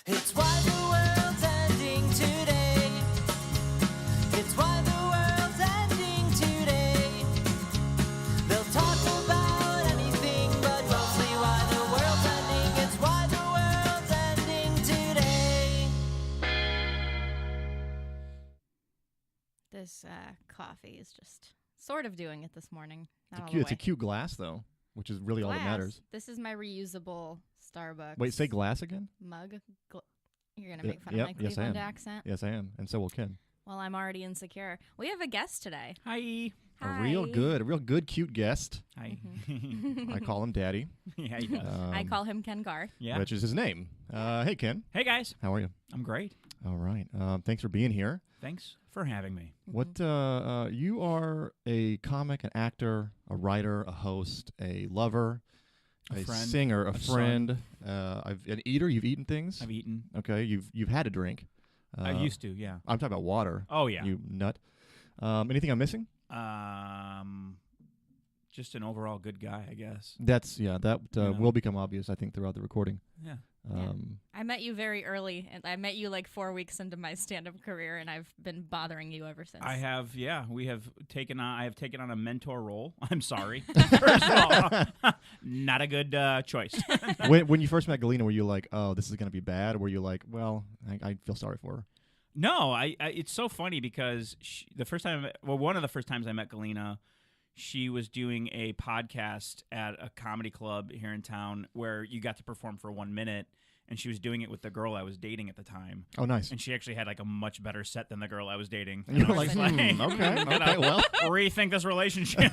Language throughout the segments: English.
It's why the world's ending today. It's why the world's ending today. They'll talk about anything, but mostly why the world's ending. It's why the world's ending today. This coffee is just sort of doing it this morning. Not all It's the a way. cute glass, though, which is really all that Glass. matters. This is my reusable Starbucks. Wait, say glass again? mug. You're gonna Yeah, make fun yep, of my yes, I Cleveland am. accent. Yes, I am, and so will Ken. Well, I'm already insecure. We have a guest today. Hi. A real good, cute guest. Hi. I call him Daddy, Yeah, he does. I call him Ken Gar. Yeah. which is his name. Hey, Ken. Hey, guys. How are you? I'm great. All right. Thanks for being here. Thanks for having me. What you are a comic, an actor, a writer, a host, a lover, A friend, singer, a a friend, an eater. You've eaten things. I've eaten. Okay. You've had a drink. I used to, yeah. I'm talking about water. Oh, yeah. You nut. Anything I'm missing? Just an overall good guy, I guess. That know. will become obvious, I think, throughout the recording. Yeah. I met you very early, and I met you like 4 weeks into my stand-up career, and I've been bothering you ever since. I have, yeah. I have taken on a mentor role. I'm sorry. First of all, not a good choice. when you first met Galena, were you like, oh, this is going to be bad? Or were you like, well, I feel sorry for her? No, it's so funny because one of the first times I met Galena, she was doing a podcast at a comedy club here in town where you got to perform for 1 minute, and she was doing it with the girl I was dating at the time. Oh, nice. And she actually had like a much better set than the girl I was dating. And you were I was like, just okay, well. rethink this relationship.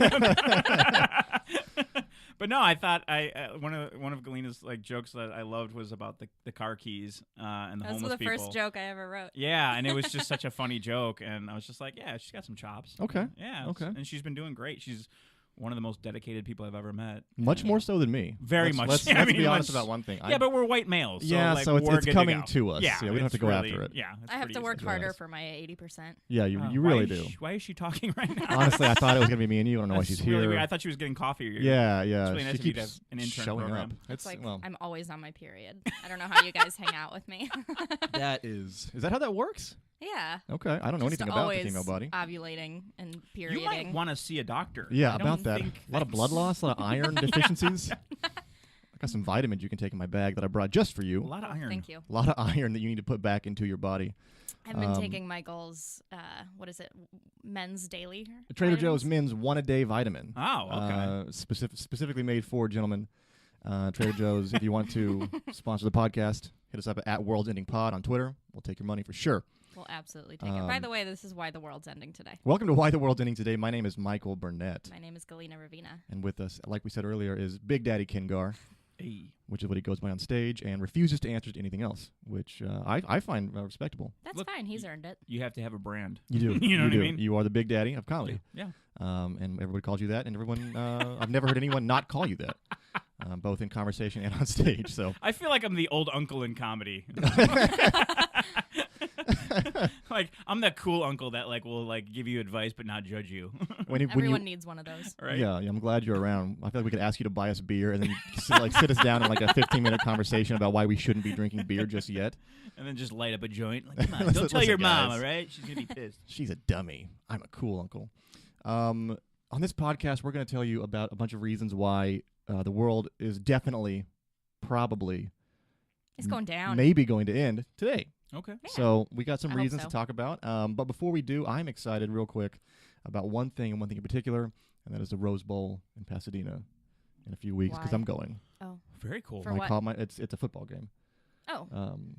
But no, I thought one of Galena's like jokes that I loved was about the car keys and the That was homeless the people. first joke I ever wrote. Yeah, and it was just such a funny joke, and I was just like, yeah, she's got some chops. Okay. Yeah. Okay. And she's been doing great. She's one of the most dedicated people I've ever met. Much more so than me. Very much. Let's I mean, be honest much- about one thing. Yeah, but we're white males. So Yeah, like, so it's we're good coming to, to go. us. Yeah, Yeah, we don't have it's to go really- after it. Yeah, it's I have pretty to work easy. harder Yes. for my 80%. Yeah, you really do. Why is she talking right now? Honestly, I thought it was going to be me and you. I don't know why That's she's really here. weird. I thought she was getting coffee. Yeah. It's really nice She of you to keeps have an intern showing program. up. It's like well, I'm always on my period. I don't know how you guys hang out with me. that is that how that works? Yeah. Okay, I don't know Just anything about the always female body. ovulating and You perioding. might want to see a doctor. Yeah, I about don't that. think A lot of blood loss, a lot of iron deficiencies. I got some vitamins you can take in my bag that I brought just for A you. lot of iron. Thank you. A lot of iron that you need to put back into your body. I've been taking Michael's, what is it, Men's Daily? Trader Joe's vitamins. Men's one-a-day vitamin. Oh, okay. Specifically made for gentlemen. Trader Joe's, if you want to sponsor the podcast, hit us up at World's Ending Pod on Twitter. We'll take your money for sure. We'll absolutely take it. By the way, this is why the world's ending today. Welcome to Why the World's Ending Today. My name is Michael Burnett. My name is Galena Ravina. And with us, like we said earlier, is Big Daddy Ken Gar, Hey. which is what he goes by on stage, and refuses to answer to anything else, which I find respectable. That's Look, fine. He's earned it. You have to have a brand. You do. You know what I do. mean? You are the Big Daddy of comedy. Yeah. And everybody calls you that, and everyone, I've never heard anyone not call you that, both in conversation and on stage. So I feel like I'm the old uncle in comedy. Like I'm that cool uncle that like will like give you advice but not judge you. Everyone needs one of those. Right? Yeah, I'm glad you're around. I feel like we could ask you to buy us beer and then sit us down in like a 15-minute conversation about why we shouldn't be drinking beer just yet. And then just light up a joint. Like, come on, Listen, don't tell your mom, guys. all right? She's gonna be pissed. She's a dummy. I'm a cool uncle. On this podcast, we're going to tell you about a bunch of reasons why the world is definitely, probably, It's going down. maybe going to end today. Okay. Yeah. So we got some I hope reasons so. to talk about. But before we do, I'm excited real quick about one thing and one thing in particular, and that is the Rose Bowl in Pasadena in a few weeks because Why? I'm going. Oh. Very cool. For what? It's a football game. Oh.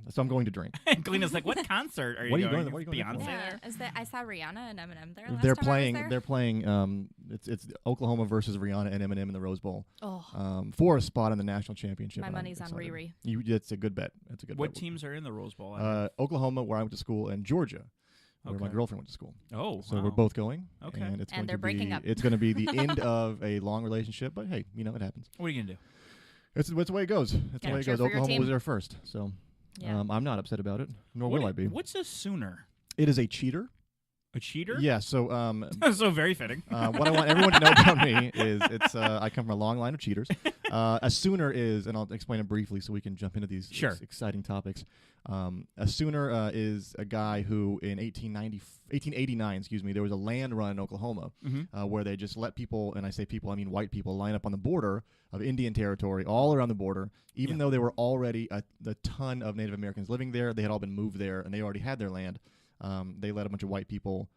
So I'm going to drink. And Galena's like, what concert are you What are you going? going- what are you going there Beyonce for? Yeah. there? Is that, I saw Rihanna and Eminem there last They're time playing. I was there. They're playing. It's Oklahoma versus Rihanna and Eminem in the Rose Bowl. Oh, For a spot in the national championship. my and I'm money's on excited. Riri. It's a good bet. It's a good What bet. teams are in the Rose Bowl? Oklahoma, where I went to school, and Georgia, where my Okay. girlfriend went to school. Oh, So wow. we're both going. Okay. And it's And going they're to breaking be, up. It's going to be the end of a long relationship, but hey, it happens. What are you gonna do? It's the way it goes. It's the Gotta way it cheer goes. for your Oklahoma team. was there first, so Yeah. I'm not upset about it, nor will I be. What's a sooner? It is a cheater. A cheater? Yeah. So So very fitting. what I want everyone to know about me is I come from a long line of cheaters. A Sooner is, and I'll explain it briefly so we can jump into these Sure. exciting topics. A Sooner is a guy who in 1889, there was a land run in Oklahoma where they just let people, and I say people, I mean white people, line up on the border of Indian Territory, all around the border. Even though there were already a ton of Native Americans living there, they had all been moved there, and they already had their land. They let a bunch of white people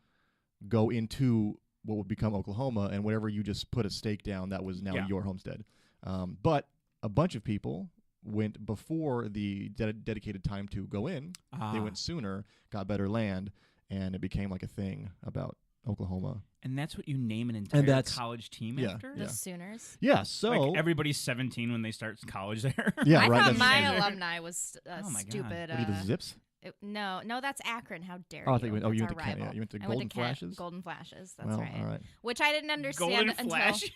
go into what would become Oklahoma, and wherever you just put a stake down, that was now your homestead. But a bunch of people went before the dedicated time to go in. They went sooner, got better land, and it became like a thing about Oklahoma. And that's what you name an entire college team after? The Sooners. Yeah, so Like everybody's 17 when they start college there. yeah, I right. thought that's- my alumni was Oh my God. stupid. What are you, the Zips? No, that's Akron. How dare Oh, I you? thought you went. That's You our went to Kent. rival. Yeah, you went to I Golden went to Kent, Flashes. Golden Flashes. That's Well, right. all right. Which I didn't understand Golden until Flashes?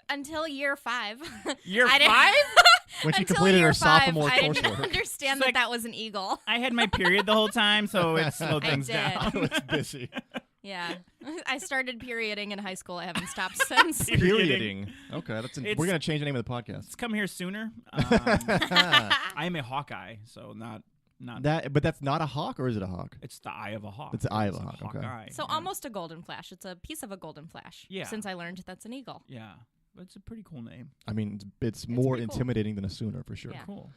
until year 5. Year I didn't- 5? When she until completed year her 5, sophomore I didn't coursework. understand It's like- that was an eagle. I had my period the whole time, so it slowed I things did. down. It's busy. Yeah, I started perioding in high school. I haven't stopped since. Perioding. Okay, It's- we're gonna change the name of the podcast. Let's come here sooner. I am a Hawkeye, so not But that's not a hawk, or is it a hawk? It's the eye of a hawk. It's the eye of a hawk, okay. Hawkeye. So yeah. almost a golden flash. It's a piece of a golden flash. Yeah. Since I learned that's an eagle. Yeah, but it's a pretty cool name. I mean, it's more pretty cool. intimidating than a Sooner for sure. Yeah. Cool.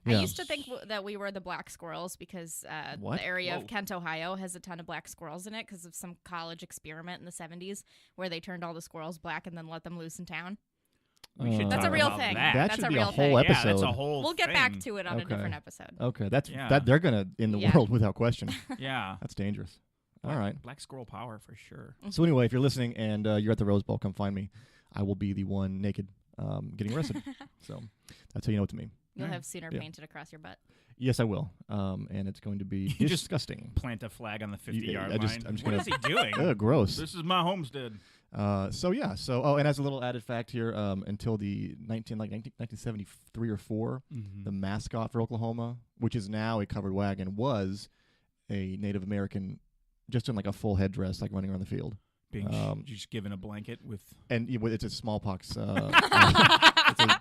Yeah. I used to think that we were the black squirrels because What? the area Whoa. of Kent, Ohio has a ton of black squirrels in it because of some college experiment in the 70s where they turned all the squirrels black and then let them loose in town. We should That's talk a real about thing. That, That That's should a be real a whole thing. Yeah, that's episode. a whole We'll get thing. back to it on a Okay. different episode. Okay, that's Yeah. that they're gonna end the Yeah. world without question. Yeah. That's dangerous. All right. Black squirrel power for sure. So anyway, if you're listening and you're at the Rose Bowl, come find me. I will be the one naked getting arrested. So that's how you know what to mean. You'll Right. have Sooner Yeah. painted across your butt. Yes, I will. And it's going to be You just disgusting. Plant a flag on the 50-yard I'm line. just What gonna- is he doing? Ugh, gross. This is my homestead. And as a little added fact here, until the 1973 or 4, the mascot for Oklahoma, which is now a covered wagon, was a Native American, just in like a full headdress, like running around the field. Being just given a blanket with. And it's a smallpox.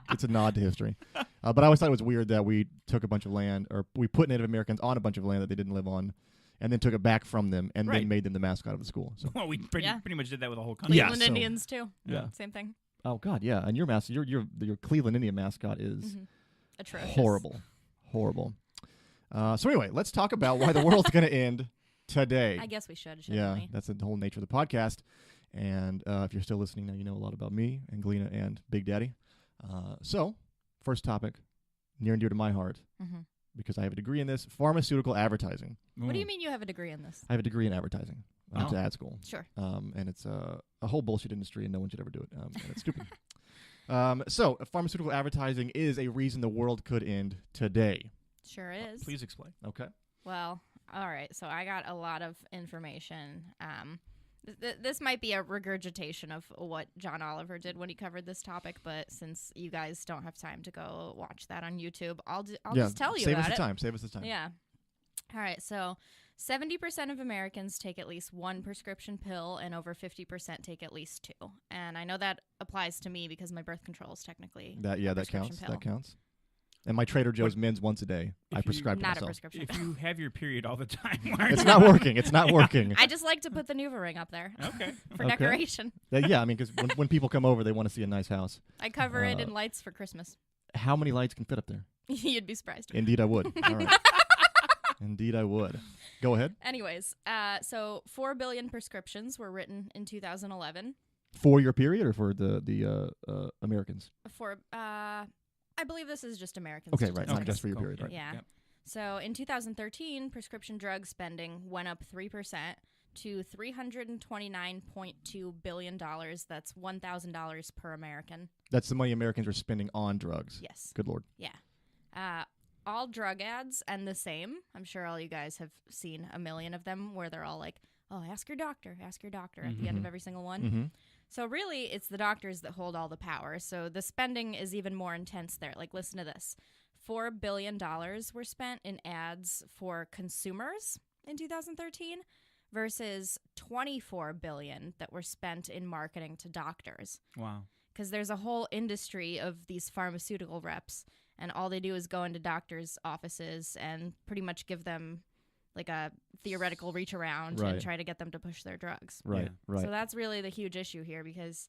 It's a nod to history. But I always thought it was weird that we took a bunch of land, or we put Native Americans on a bunch of land that they didn't live on, and then took it back from them, and Right. then made them the mascot of the school. So, Well, we pretty Yeah. much did that with the whole country. Yeah, Cleveland so- Indians too. Yeah. Same thing. oh god, yeah, and your Cleveland Indian mascot is Atrocious. horrible. So anyway, let's talk about why the world's going to end today. I guess we should, Yeah, shouldn't we? that's the whole nature of the podcast. And if you're still listening now, you know a lot about me and Galena and Big Daddy. So, first topic, near and dear to my heart, Mhm. because I have a degree in this, pharmaceutical advertising. What do you mean you have a degree in this? I have a degree in advertising. I went to Oh. ad school. Sure. And it's a whole bullshit industry, and no one should ever do it. And it's stupid. So, pharmaceutical advertising is a reason the world could end today. Sure is. Please explain. Okay. Well, all right. So I got a lot of information. This might be a regurgitation of what John Oliver did when he covered this topic, but since you guys don't have time to go watch that on YouTube, I'll just tell you save about us it. the time. Save us the time. Yeah. All right. So 70% of Americans take at least one prescription pill, and over 50% take at least 2. And I know that applies to me because my birth control is technically That prescription counts. pill. That counts. And my Trader Joe's men's once a day. I you- prescribe to Not a myself. prescription If pill. you have your period all the time, why are It's you- not working. It's not working. I just like to put the Nuva ring up there Okay. for Okay. decoration. Yeah, I mean, because when people come over, they want to see a nice house. I cover it in lights for Christmas. How many lights can fit up there? You'd be surprised. Indeed, I would. All right. Indeed, I would. Go ahead. Anyways, so 4 billion prescriptions were written in 2011 For your period or for the Americans? for, I believe this is just American Okay, right. Not statistics. just for your Cool. period, right? Yeah. Yep. So in 2013, prescription drug spending went up 3% to $329.2 billion. That's $1,000 per American. That's the money Americans are spending on drugs. Yes. Good Lord. Yeah. All drug ads end the same. I'm sure all you guys have seen a million of them where they're all like, oh, ask your doctor at the end of every single one. Mm-hmm. So really, it's the doctors that hold all the power. So the spending is even more intense there. Like, listen to this. $4 billion were spent in ads for consumers in 2013 versus 24 billion that were spent in marketing to doctors. Wow. Because there's a whole industry of these pharmaceutical reps, and all they do is go into doctors' offices and pretty much give them like a theoretical reach around Right. and try to get them to push their drugs. Right. Yeah. Right. So that's really the huge issue here, because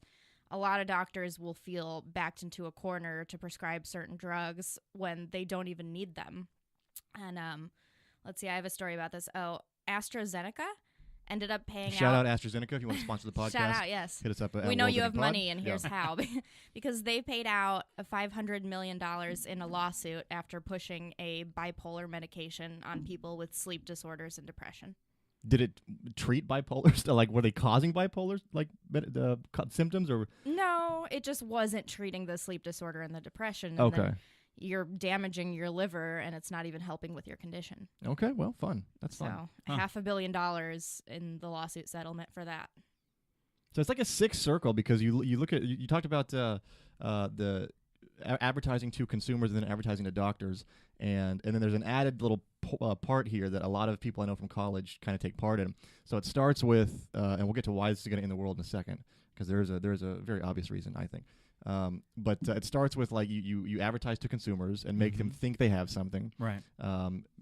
a lot of doctors will feel backed into a corner to prescribe certain drugs when they don't even need them. And let's see, I have a story about this. Oh, AstraZeneca ended up paying Shout out AstraZeneca if you want to sponsor the podcast. Shout out, yes. Hit us up. At We know World you Ending have Pod. money, and Yeah. here's how. Because they paid out $500 million in a lawsuit after pushing a bipolar medication on people with sleep disorders and depression. Did it treat bipolar? Like, were they causing bipolar symptoms or? No, it just wasn't treating the sleep disorder and the depression. And Okay. then you're damaging your liver, and it's not even helping with your condition. Okay. Well, fun. That's So fun. Huh. $500 million in the lawsuit settlement for that. So it's like a sick circle, because you look at you talked about the advertising to consumers and then advertising to doctors, and then there's an added little part here that a lot of people I know from college kind of take part in. So it starts with, and we'll get to why this is going to end the world in a second, because there's a very obvious reason, I think. But it starts with, like, you advertise to consumers and make them think they have something. Right.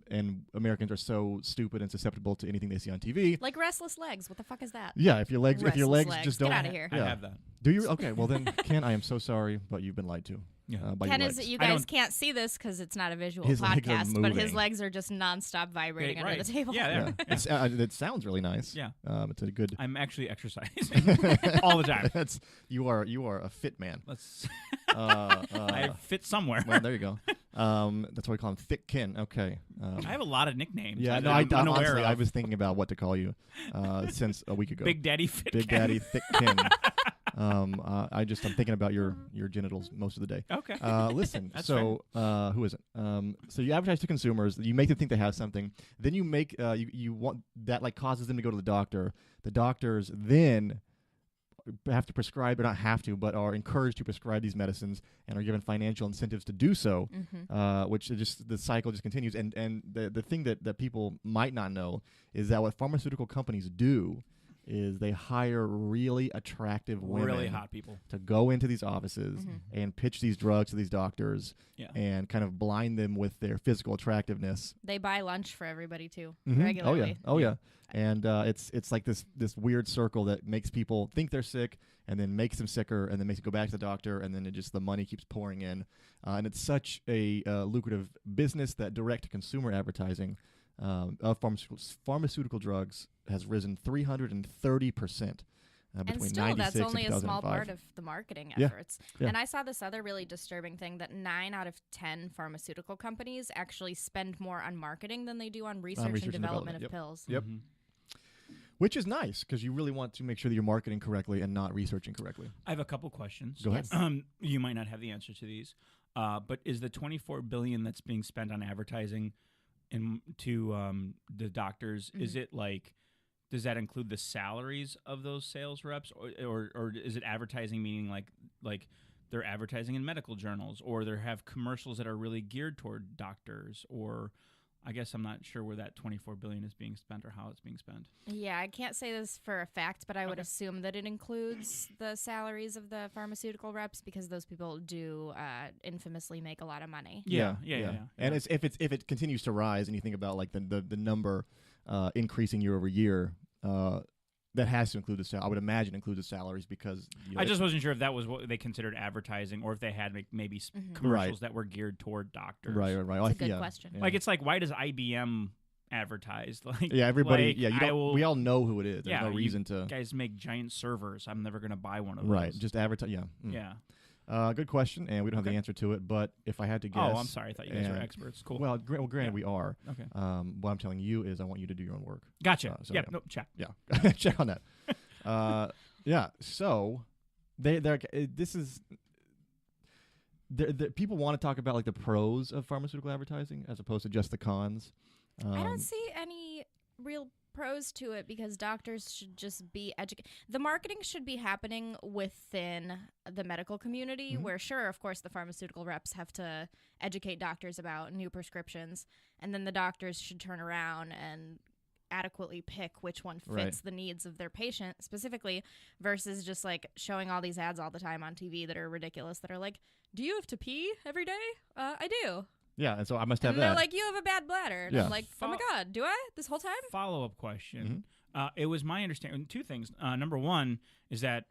And Americans are so stupid and susceptible to anything they see on TV. Like restless legs. What the fuck is that? Yeah, if your legs Restless just legs. don't Get outta here. I Yeah. have that. Do you? Okay, well then, Ken, I am so sorry, but you've been lied to. Yeah. By Ken your is, legs. you I guys don't- can't see this because it's not a visual His legs are podcast, but his moving. legs are just nonstop vibrating Right. under the table. Yeah, Yeah, it sounds really nice. Yeah. It's a good. I'm actually exercising all the time. That's you are a fit man. Let's. Uh, I fit somewhere. well, there you go. That's why we call him Thick Ken. Okay. I have a lot of nicknames. Yeah, no, I'm unaware honestly, of. I was thinking about what to call you since a week ago. Big Daddy Fit. Big Ken. Daddy Thick Ken. I'm thinking about your genitals most of the day. Okay. Listen, That's so who is it? So you advertise to consumers, you make them think they have something, then you make you want that, like, causes them to go to the doctor. The doctors then have to prescribe, or not have to, but are encouraged to prescribe these medicines and are given financial incentives to do so, which is just the cycle just continues. And the thing that people might not know is that what pharmaceutical companies do is they hire really attractive women, Really hot people. to go into these offices and pitch these drugs to these doctors Yeah. and kind of blind them with their physical attractiveness. They buy lunch for everybody too, Mhm. regularly. Oh yeah. And it's like this weird circle that makes people think they're sick, and then makes them sicker, and then makes them go back to the doctor, and then the money keeps pouring in. And it's such a lucrative business that direct-to-consumer advertising of pharmaceutical drugs has risen 330%. And Between still, 96 that's only and a small 2005. part of the marketing Yeah. efforts. Yeah. And I saw this other really disturbing thing, that 9 out of 10 pharmaceutical companies actually spend more on marketing than they do on research, research and and development development, of pills. Yep. Mhm. Which is nice, because you really want to make sure that you're marketing correctly and not researching correctly. I have a couple questions. Go ahead. Yes. You might not have the answer to these, but is the $24 billion that's being spent on advertising to the doctors? Is it like? Does that include the salaries of those sales reps, or is it advertising, meaning like they're advertising in medical journals, or they have commercials that are really geared toward doctors, or I guess I'm not sure where that $24 billion is being spent or how it's being spent. Yeah, I can't say this for a fact, but I would Okay. assume that it includes the salaries of the pharmaceutical reps, because those people do infamously make a lot of money. Yeah. And if it continues to rise, and you think about, like, the number increasing year over year, that has to include I would imagine include the salaries, because I just wasn't sure if that was what they considered advertising, or if they had maybe commercials that were geared toward doctors. right. That's a good question. Yeah. Like, it's like, why does IBM advertise? Like, Yeah, everybody. like, Yeah, you I don't. will- We all know who it is. There's Yeah, no you reason to. guys make giant servers. I'm never gonna buy one of Right. those. Just advertise. Yeah. Yeah. Good question, and we don't have the answer to it. But if I had to guess. Oh, I'm sorry. I thought you guys were and- experts. Cool. Well, granted, Yeah. we are. Okay. What I'm telling you is, I want you to do your own work. Gotcha. so Yep. yeah. No, check. Yeah, check on that. Yeah. So they're this is. People want to talk about, like, the pros of pharmaceutical advertising as opposed to just the cons. I don't see any real pros to it, because doctors should just be educated. The marketing should be happening within the medical community, where, sure, of course, the pharmaceutical reps have to educate doctors about new prescriptions, and then the doctors should turn around and adequately pick which one fits Right. the needs of their patient specifically, versus just like showing all these ads all the time on TV that are ridiculous, that are like, do you have to pee every day? I do. Yeah, and so I must have And they're that. like, you have a bad bladder. And Yeah. I'm like, oh my God, do I? This whole time? Follow-up question. Mm-hmm. It was my understanding. Two things. Number one is that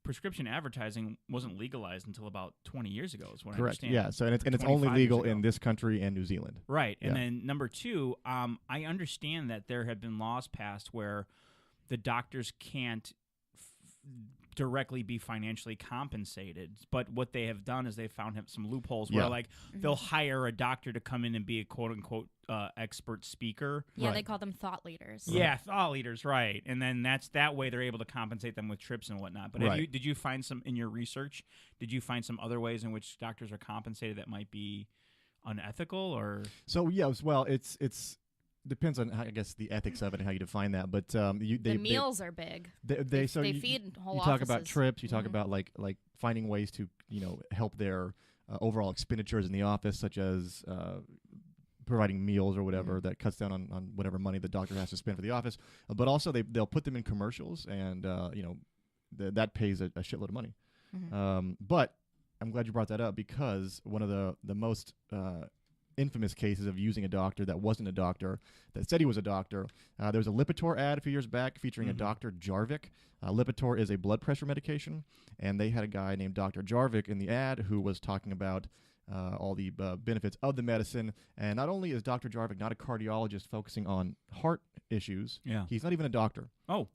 prescription advertising wasn't legalized until about 20 years ago. Is what I Correct. understand. Yeah. So and it's only 25 years legal ago. in this country and New Zealand. Right. And Yeah. then number two, I understand that there have been laws passed where the doctors can't directly be financially compensated, but what they have done is they found some loopholes where Yeah. like they'll hire a doctor to come in and be a quote unquote expert speaker. Yeah, Right. they call them thought leaders. Yeah, thought leaders, right? And then that way they're able to compensate them with trips and whatnot. But Right. did you find some in your research? Did you find some other ways in which doctors are compensated that might be unethical or? So yes, well, it's depends on how, I guess the ethics of it and how you define that. But The meals are big. they so they you, feed whole you talk about offices. trips. You talk Mhm. about like finding ways to help their overall expenditures in the office, such as providing meals or whatever that cuts down on whatever money the doctor has to spend for the office. But also they'll put them in commercials, and that pays a shitload of money. Mhm. But I'm glad you brought that up, because one of the most infamous cases of using a doctor that wasn't a doctor, that said he was a doctor. There was a Lipitor ad a few years back featuring a Dr. Jarvik. Lipitor is a blood pressure medication, and they had a guy named Dr. Jarvik in the ad who was talking about all the benefits of the medicine. And not only is Dr. Jarvik not a cardiologist focusing on heart issues, Yeah. he's not even a doctor. Oh,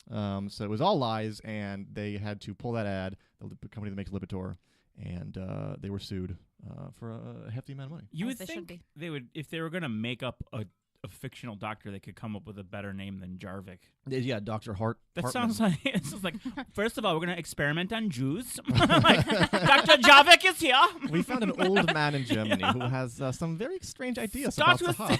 So it was all lies, and they had to pull that ad, the company that makes Lipitor, and they were sued for a hefty amount of money. you As would they should think be. they would, if they were going to make up a fictional doctor, they could come up with a better name than Jarvik. Yeah, Dr. Hart. That Hartman. sounds like it sounds like. First of all, we're going to experiment on Jews. Like, Dr. Jarvik is here. We found an old man in Germany who has some very strange ideas Start about the with heart.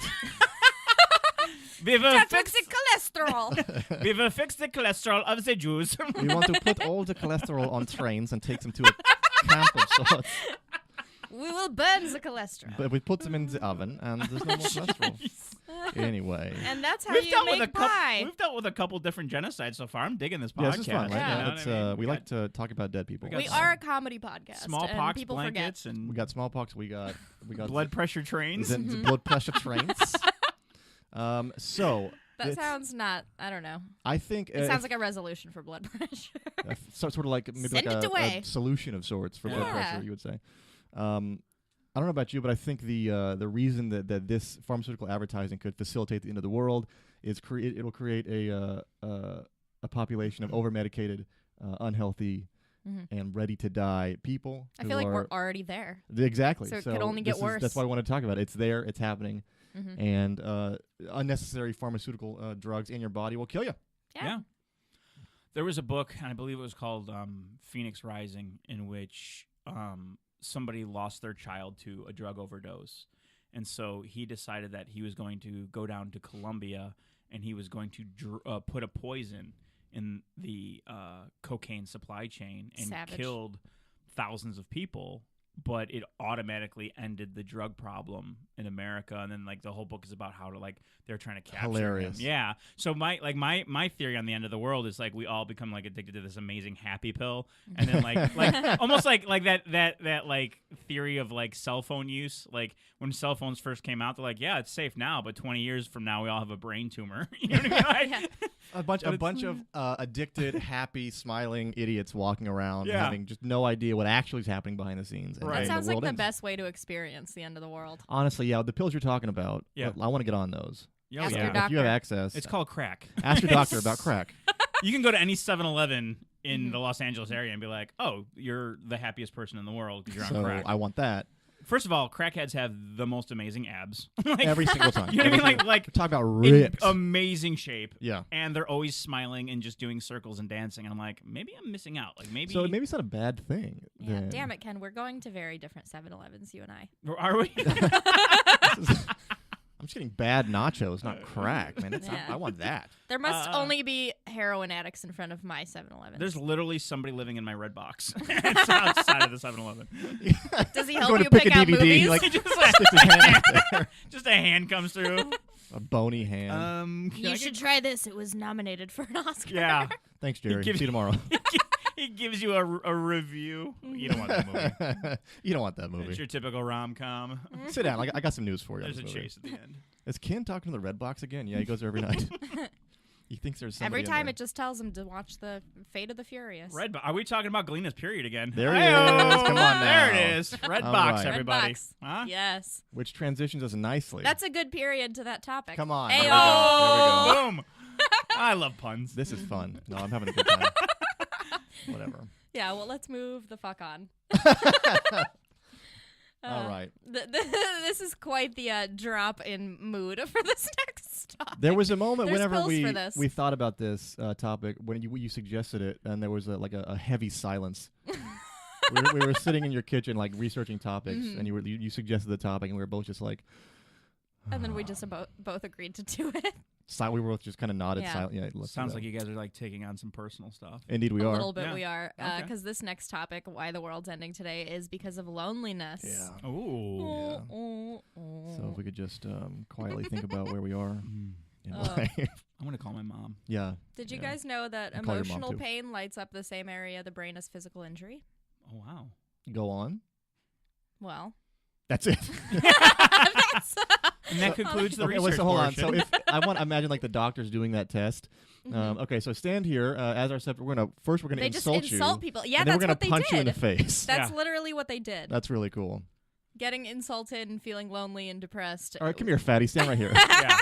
We've That fixed, fixes cholesterol. we've fixed the cholesterol of the Jews. We want to put all the cholesterol on trains and take them to a camp of sorts. We will burn the cholesterol. But we put them in the oven, and there's no more cholesterol. Anyway. And that's how We've you dealt with make a couple. pie. We've dealt with a couple different genocides so far. I'm digging this podcast. Yeah, this is fun, right? Yeah. You know It's, what I mean? we like to talk about dead people. got We some are a comedy podcast. and smallpox people blankets forget. and We got smallpox. We got blood pressure trains. the blood pressure trains. So That it's- sounds not, I don't know. I think It sounds like a resolution for blood pressure. sort of like maybe Send like it away. a solution of sorts for blood Yeah. pressure. You would say. I don't know about you, but I think the reason that this pharmaceutical advertising could facilitate the end of the world is it'll create a population of over-medicated, unhealthy, Mhm. and ready to die people. I who feel like are, we're already there. exactly. So it could only get worse. That's why I want to talk about it. It's there. It's happening, Mhm. and unnecessary pharmaceutical drugs in your body will kill you. Yeah. There was a book, and I believe it was called Phoenix Rising, in which somebody lost their child to a drug overdose. And so he decided that he was going to go down to Colombia and he was going to put a poison in the cocaine supply chain and Savage. killed thousands of people. But it automatically ended the drug problem in America, and then like the whole book is about how to they're trying to capture Hilarious. him. Yeah. So my theory on the end of the world is we all become addicted to this amazing happy pill, and then almost like that theory of cell phone use. Like when cell phones first came out, they're like, yeah, it's safe now, but 20 years from now we all have a brain tumor. You know what I mean? Yeah. A bunch of addicted, happy, smiling idiots walking around, Yeah. having just no idea what actually is happening behind the scenes. and Right. That then sounds the like world the ends. best way to experience the end of the world. Honestly, yeah, the pills you're talking about. Yeah. I want to get on those. Oh, Ask yeah. your If you have doctor. access, It's called crack. ask your doctor about crack. You can go to any 7-Eleven in Mhm. the Los Angeles area and be like, oh, you're the happiest person in the world because you're on So crack. I want that First of all, crackheads have the most amazing abs. every single time. You know what I mean? Like Talk about in ripped. amazing shape. Yeah. And they're always smiling and just doing circles and dancing. And I'm like, maybe I'm missing out. Like maybe So maybe it's not a bad thing. Yeah, then. damn it, Ken. We're going to very different 7-Elevens, you and I. Are we? I'm just getting bad nachos, not crack, man. Yeah. I want that. There must Uh, only be heroin addicts in front of my 7-Eleven. There's literally somebody living in my red box. It's outside of the 7-Eleven. Does he Going help to you pick pick a out DVD, movies? like, Just sticks his hand out there. just a hand comes through. A bony hand. You should try this. It was nominated for an Oscar. Yeah. Thanks, Jerry. gives- See you tomorrow. He gives you a review. You don't want that movie. You don't want that movie. It's your typical rom-com. Sit down. I got some news for you. on There's a this movie. chase at the end. Is Ken talking to the Red Box again? Yeah, he goes there every night. He thinks there's somebody Every time in it just tells him to watch the Fate of the Furious. Are we talking about Galena's period again? There it Hi-yo! is. Come on There now. it is. Red All box, right. Red everybody. Box. Huh? Yes. Which transitions us nicely. That's a good period to that topic. Come on. Ayo! There we go. There we go. Boom. I love puns. This is fun. No, I'm having a good time. Whatever. Yeah, well, let's move the fuck on. All right. This is quite the drop in mood for this next topic. There was a moment There's whenever pills for this. we thought about this topic when you suggested it, and there was a heavy silence. we were sitting in your kitchen like researching topics, Mm-hmm. and you suggested the topic, and we were both just like, And then we just both agreed to do it. we were both just kind of nodded Yeah. silent. Yeah, let's do Sounds that. like you guys are like taking on some personal stuff. Indeed, we A are. little bit Yeah. we are. Okay. Because this next topic, why the world's ending today, is because of loneliness. Yeah. Ooh. So if we could just quietly think about where we are in Oh. life. I'm gonna call my mom. Yeah. Did you Yeah. guys know that And call your mom, emotional too. pain lights up the same area of the brain as physical injury? Oh wow. Go on. Well, That's it. that's And that concludes the research so hold on. portion. So if I want to imagine like the doctors doing that test. Okay, so stand here as our subject. We're gonna they just insult you. insult people. Yeah, and then that's we're gonna what they punch did. you in the face. That's Yeah. literally what they did. That's really cool. Getting insulted and feeling lonely and depressed. All right, come here, fatty. Stand right here. yeah.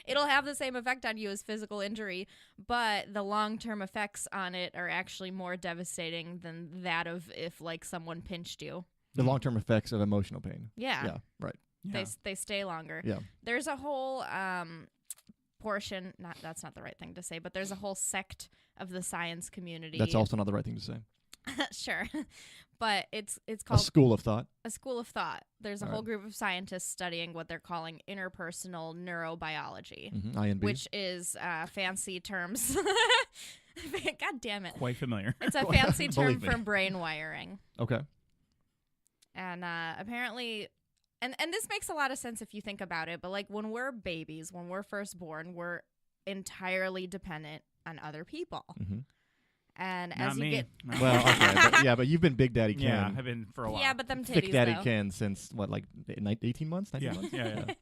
It'll have the same effect on you as physical injury, but the long-term effects on it are actually more devastating than that of if like someone pinched you. The long-term effects of emotional pain. Yeah. Yeah. Right. Yeah. They stay longer. Yeah. There's a whole portion, that's not the right thing to say, but there's a whole sect of the science community. That's also not the right thing to say. Sure. But it's A called school of thought. a school of thought. There's a All whole right. group of scientists studying what they're calling interpersonal neurobiology, INB. which is fancy terms. God damn it. Quite familiar. It's a fancy term Believe me. for brain wiring. Okay. And apparently, and this makes a lot of sense if you think about it, but like when we're babies, when we're first born, we're entirely dependent on other people. hmm And Not as you me. get, No. Well, okay, but you've been Big Daddy Ken. yeah, I've been for a while. yeah, but them Thick titties Daddy though. Ken since what, like 18 months? 19 yeah, months? yeah, yeah.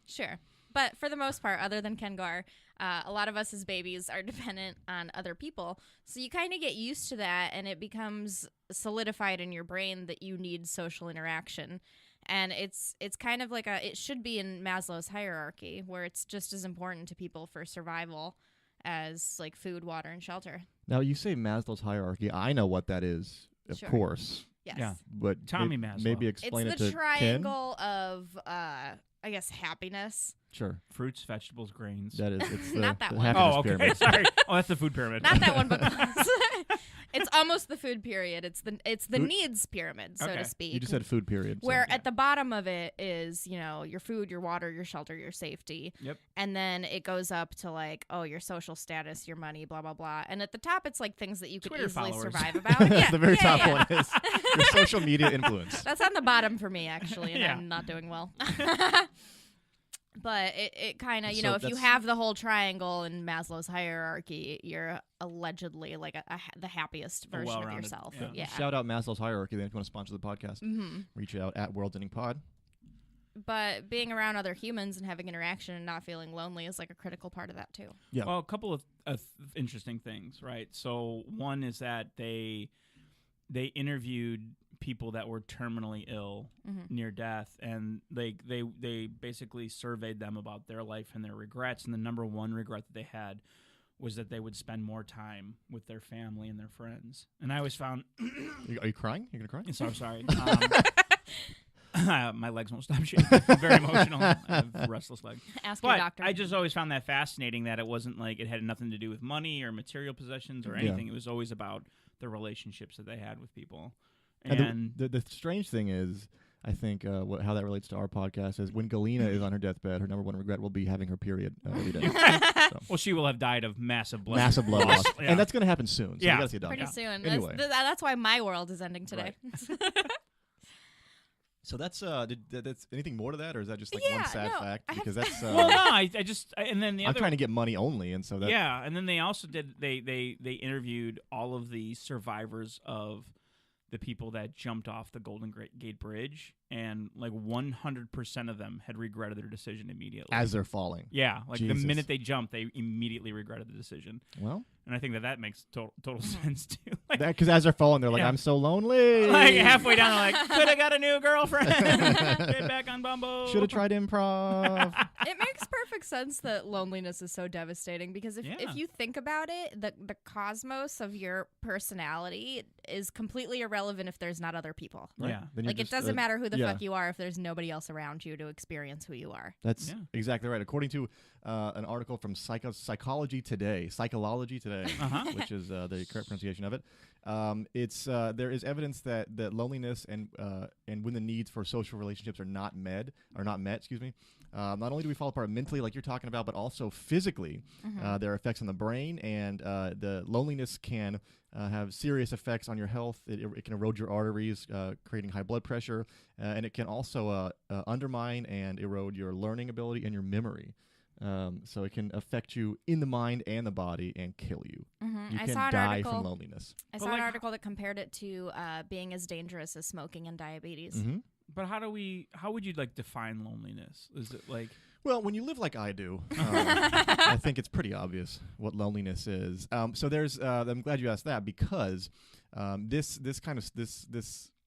Sure. But for the most part, other than Ken Gar, a lot of us as babies are dependent on other people. So you kind of get used to that, and it becomes solidified in your brain that you need social interaction. And it's kind of like it should be in Maslow's hierarchy, where it's just as important to people for survival as like food, water, and shelter. Now, you say Maslow's hierarchy. I know what that is, of Sure. course. Yes. Yeah. But Tommy Maslow. maybe It's explain it the to Ken. triangle of, I guess, happiness. Sure. Fruits, vegetables, grains. That is. It's the, Not that the one. happiness Oh, okay. pyramid. Sorry. Oh, that's the food pyramid. Not that one, but close. It's almost the food period. It's the Food- needs pyramid, so Okay. to speak. You just said food period. so- where at the bottom of it is, your food, your water, your shelter, your safety. Yep. And then it goes up to like, your social status, your money, blah, blah, blah. And at the top, it's like things that you could Twitter easily followers. survive about. Yeah, the very yeah, top yeah. one is your social media influence. That's on the bottom for me, actually, and Yeah. I'm not doing well. But it kind of, So if you that's- have the whole triangle in Maslow's hierarchy, you're allegedly like the happiest version of well-rounded, yourself. yeah. Yeah. Shout out Maslow's hierarchy. Then if you want to sponsor the podcast, Mm-hmm. reach out at World Ending Pod. But being around other humans and having interaction and not feeling lonely is like a critical part of that too. Yeah. Well, a couple of interesting things, right? So one is that they interviewed people that were terminally ill, near death, and they basically surveyed them about their life and their regrets. And the number one regret that they had was that they would spend more time with their family and their friends. And I always found, Are you crying? You're gonna cry? so sorry. My legs won't stop shaking. I'm very emotional. I have a restless leg. Ask your But doctor. I just always found that fascinating that it wasn't like it had nothing to do with money or material possessions or Yeah. anything. It was always about the relationships that they had with people. And And the strange thing is, I think how that relates to our podcast is when Galena is on her deathbed, her number one regret will be having her period every day. So, well, she will have died of massive blood massive blood loss, Yeah. and that's going to happen soon. So Yeah. we gotta see a doctor. Pretty soon. Anyway. That's why my world is ending today. So that's that's anything more to that, or is that just like Yeah, one sad no, fact? I have- Because that's Well, no, and then the I'm other trying to get money only, and so that yeah, and then they also did they interviewed all of the survivors of the people that jumped off the Golden Gate Bridge, and like 100% of them had regretted their decision immediately. as they're falling. yeah, like Jesus. the minute they jumped, they immediately regretted the decision, Well, and I think that makes total Mm-hmm. sense too. Like, because as they're falling, they're like, Yeah. "I'm so lonely." like halfway down, they're like, could have got a new girlfriend. Get back on Bumble. Should have tried improv. It makes perfect sense that loneliness is so devastating because Yeah. if you think about it, the cosmos of your personality is completely irrelevant if there's not other people. Right? Yeah. Then you're Like, it just, doesn't matter who the yeah. fuck you are if there's nobody else around you to experience who you are. That's Yeah. exactly right. According to an article from Psychology Today, Uh-huh. which is the correct pronunciation of it, it's there is evidence that loneliness and when the needs for social relationships are not met, excuse me. Not only do we fall apart mentally, like you're talking about, but also physically. There are effects on the brain, and the loneliness can have serious effects on your health. It can erode your arteries, creating high blood pressure, and it can also undermine and erode your learning ability and your memory. So it can affect you in the mind and the body and kill you. You I can saw an die article. from loneliness. I But saw like- an article that compared it to being as dangerous as smoking and diabetes. Mm-hmm. But how would you like define loneliness? Is it like Well, when you live like I do, I think it's pretty obvious what loneliness is. So there's, I'm glad you asked that because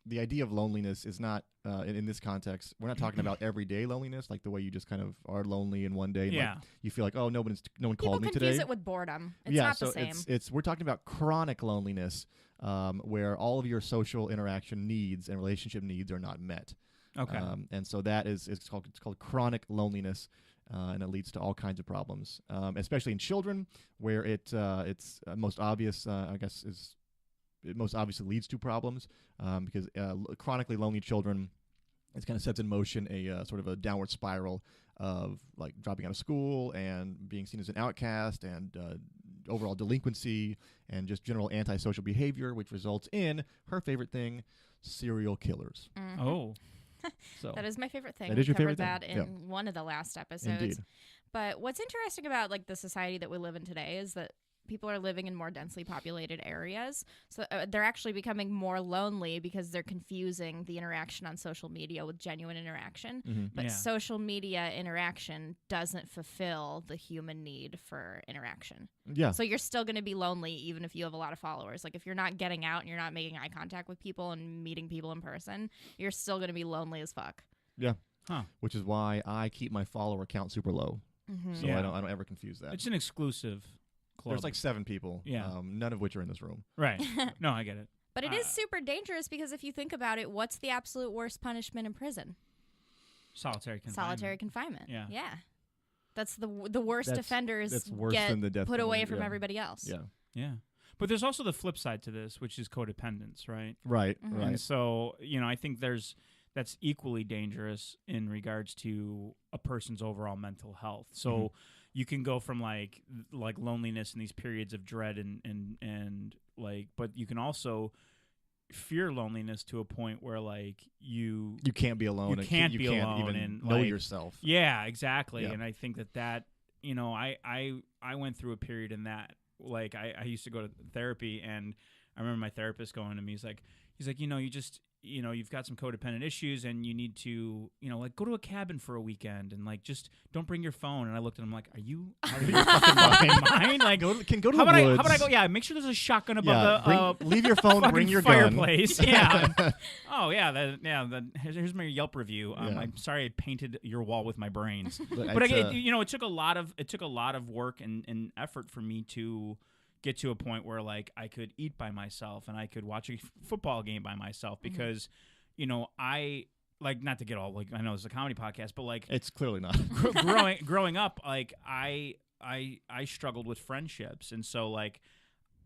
the idea of loneliness is not in this context. We're not talking about everyday loneliness, like the way you just kind of are lonely in one day. And Yeah. like, you feel like, oh, no one People called me confuse today. it with boredom. It's yeah, not so the same. it's we're talking about chronic loneliness, where all of your social interaction needs and relationship needs are not met. okay? And so that it's called chronic loneliness, and it leads to all kinds of problems, especially in children, where it's most obvious. I guess it most obviously leads to problems because chronically lonely children, it kind of sets in motion a sort of a downward spiral of like dropping out of school and being seen as an outcast and overall delinquency and just general antisocial behavior, which results in her favorite thing, serial killers. Mhm. Oh, So That is my favorite thing. That We is your covered favorite that thing? in one of the last episodes. indeed. But what's interesting about like the society that we live in today is that people are living in more densely populated areas. So they're actually becoming more lonely because they're confusing the interaction on social media with genuine interaction. Mhm. But Yeah. social media interaction doesn't fulfill the human need for interaction. Yeah. So you're still going to be lonely even if you have a lot of followers. Like if you're not getting out and you're not making eye contact with people and meeting people in person, you're still going to be lonely as fuck. Yeah. Huh. Which is why I keep my follower count super low, so Yeah. I don't ever confuse that. It's an exclusive club. There's like 7 people, Yeah. none of which are in this room. right. No, I get it. But it is Uh, super dangerous because if you think about it, what's the absolute worst punishment in prison? Solitary confinement. Solitary confinement. Yeah. Yeah. That's the worst That's offenders worse get than the death put away penalty, from yeah. everybody else. Yeah. Yeah. But there's also the flip side to this, which is codependence, right? Right. Mhm. Right. And so, I think that's equally dangerous in regards to a person's overall mental health. So Mhm. you can go from like loneliness and these periods of dread and like, but you can also fear loneliness to a point where like you You can't be alone. You and can't you be can't alone even and, know like, yourself. yeah, exactly. Yeah. And I think that I went through a period in that, like I used to go to therapy, and I remember my therapist going to me, he's like, you've got some codependent issues and you need to, like go to a cabin for a weekend and like just don't bring your phone. And I looked at him like, are you out of your fucking mind? Like, Go to how the about woods. I make sure there's a shotgun above Yeah. the Leave your phone. fucking Bring your gun. fireplace. Yeah. Oh yeah. Here's my Yelp review. Yeah. I'm sorry I painted your wall with my brains. But But it's, again, it took a lot of work and effort for me to get to a point where like I could eat by myself and I could watch a football game by myself because, I like, not to get all like, I know it's a comedy podcast, but like it's clearly not. growing up, like I struggled with friendships, and so like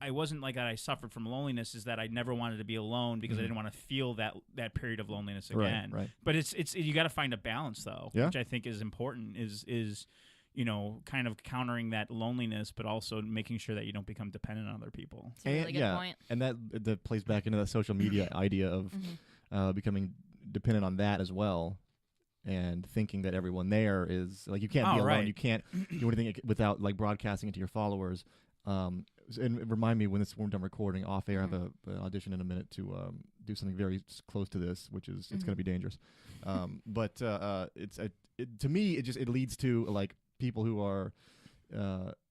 I wasn't like that I suffered from loneliness, is that I never wanted to be alone because I Mhm. didn't want to feel that period of loneliness Right, again. right. But it's you got to find a balance though, Yeah. which I think is important. Is kind of countering that loneliness, but also making sure that you don't become dependent on other people. It's a really good yeah, point. and that plays back into that social media idea of Mhm. becoming dependent on that as well, and thinking that everyone there is like you can't be alone. right. You can't do anything without like broadcasting it to your followers. And remind me when we're done recording off air. I have an audition in a minute to do something very close to this, which is it's going to be dangerous. But to me it leads to like people who are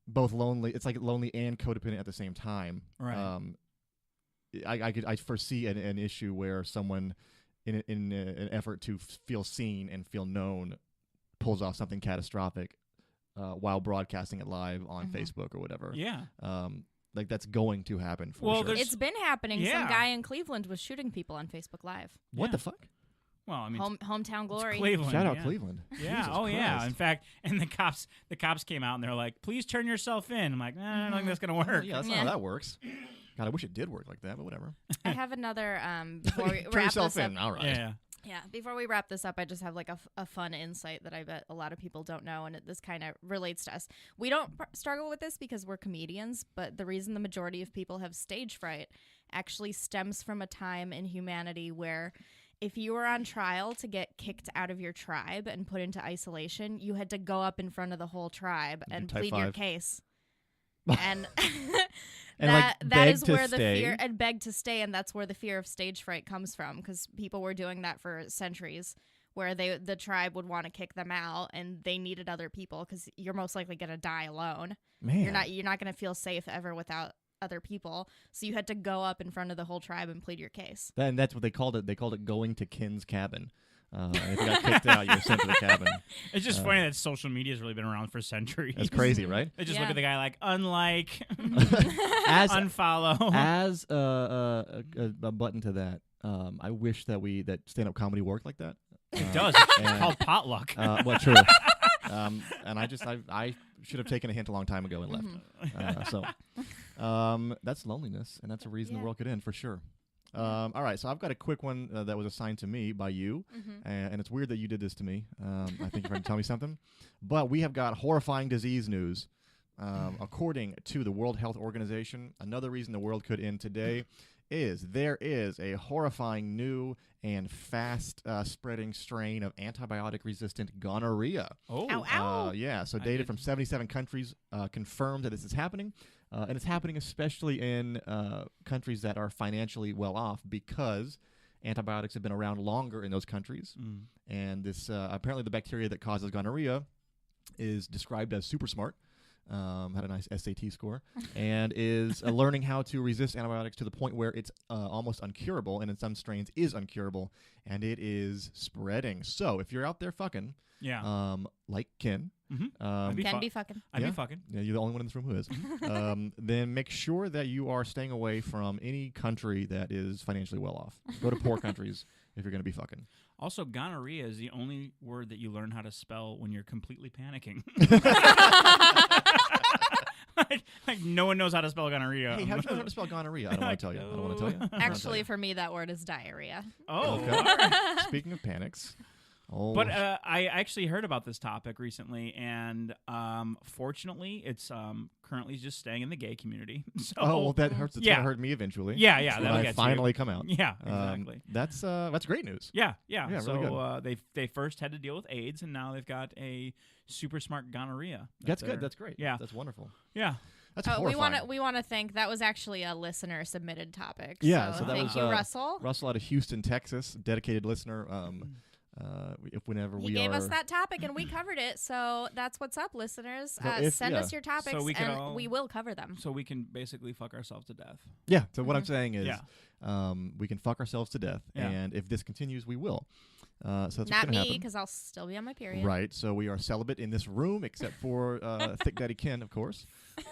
both lonely. It's like lonely and codependent at the same time. Right. I foresee an issue where someone in an effort to feel seen and feel known pulls off something catastrophic while broadcasting it live on Facebook or whatever. Yeah. Like that's going to happen for Well, sure. there's- It's been happening. Yeah. Some guy in Cleveland was shooting people on Facebook Live. What Yeah. the fuck? Well, I mean, Hometown it's glory. Cleveland. Shout out yeah. Cleveland. Yeah. Jesus Oh, yeah. Christ. In fact, and the cops came out and they're like, "Please turn yourself in." I'm like, I don't think that's gonna work. Oh, yeah, that's not Yeah. how that works. God, I wish it did work like that, but whatever. I have another before we Turn wrap yourself this up. in. All right. Yeah. Yeah, before we wrap this up, I just have like a fun insight that I bet a lot of people don't know, and this kind of relates to us. We don't struggle with this because we're comedians, but the reason the majority of people have stage fright actually stems from a time in humanity where if you were on trial to get kicked out of your tribe and put into isolation, you had to go up in front of the whole tribe and type plead your 5. case. And And, like, that beg is to where the stay. fear and beg to stay, and that's where the fear of stage fright comes from, because people were doing that for centuries, where the tribe would want to kick them out, and they needed other people because you're most likely gonna die alone. Man. You're not gonna feel safe ever without other people, so you had to go up in front of the whole tribe and plead your case. And that's what they called it. They called it going to Ken's cabin. And if you got kicked out, you were sent to the cabin. It's just funny that social media has really been around for centuries. That's crazy, right? They just Yeah. look at the guy like, unlike, As unfollow. as a button to that, I wish that stand-up comedy worked like that. It does. It's and- called potluck. Well, true. And I should have taken a hint a long time ago and left. So that's loneliness, and that's a reason the Yeah. world could end for sure. All right, so I've got a quick one that was assigned to me by you, and it's weird that you did this to me. I think you're trying to tell me something, but we have got horrifying disease news. According to the World Health Organization, another reason the world could end today is there is a horrifying new and fast spreading strain of antibiotic-resistant gonorrhea. Oh. Ow, ow. Yeah, so I data did- from 77 countries confirmed that this is happening. And it's happening especially in countries that are financially well off because antibiotics have been around longer in those countries. Mm. And this apparently the bacteria that causes gonorrhea is described as super smart. Had a nice SAT score, and is learning how to resist antibiotics to the point where it's almost uncurable, and in some strains is uncurable, and it is spreading. So if you're out there fucking, Yeah. like Ken, I'd be Can fu- be fucking. I'd yeah. be fucking. yeah, you're the only one in this room who is, then make sure that you are staying away from any country that is financially well off. Go to poor countries if you're going to be fucking. Also, gonorrhea is the only word that you learn how to spell when you're completely panicking. like no one knows how to spell gonorrhea. Hey, how do you know how to spell gonorrhea? I don't want to tell you. I don't want to tell you. I don't wanna tell Actually, you. for me, that word is diarrhea. Oh. Okay. all right. Speaking of panics, But I actually heard about this topic recently, and fortunately, it's currently just staying in the gay community. So, well, that hurts. It's Yeah. gonna hurt me eventually. yeah, yeah, when that'll I get finally come out. to you. Yeah, exactly. That's great news. Yeah. Yeah, So really they first had to deal with AIDS, and now they've got a super smart gonorrhea. That's they're- good. That's great. Yeah. That's wonderful. Yeah. That's we horrifying. want to thank, that was actually a listener submitted topic. Yeah, so so that thank was, you, Russell. Russell out of Houston, Texas, dedicated listener. If whenever He we gave are, us that topic and we covered it. So that's what's up, listeners. So if- Send yeah. us your topics So we can and all- we will cover them. So we can basically fuck ourselves to death. yeah. So what I'm saying is, Yeah. we can fuck ourselves to death, Yeah. and if this continues, we will. So that's what's Not gonna me, happen. because I'll still be on my period. Right. So we are celibate in this room, except for Thick Daddy Ken, of course.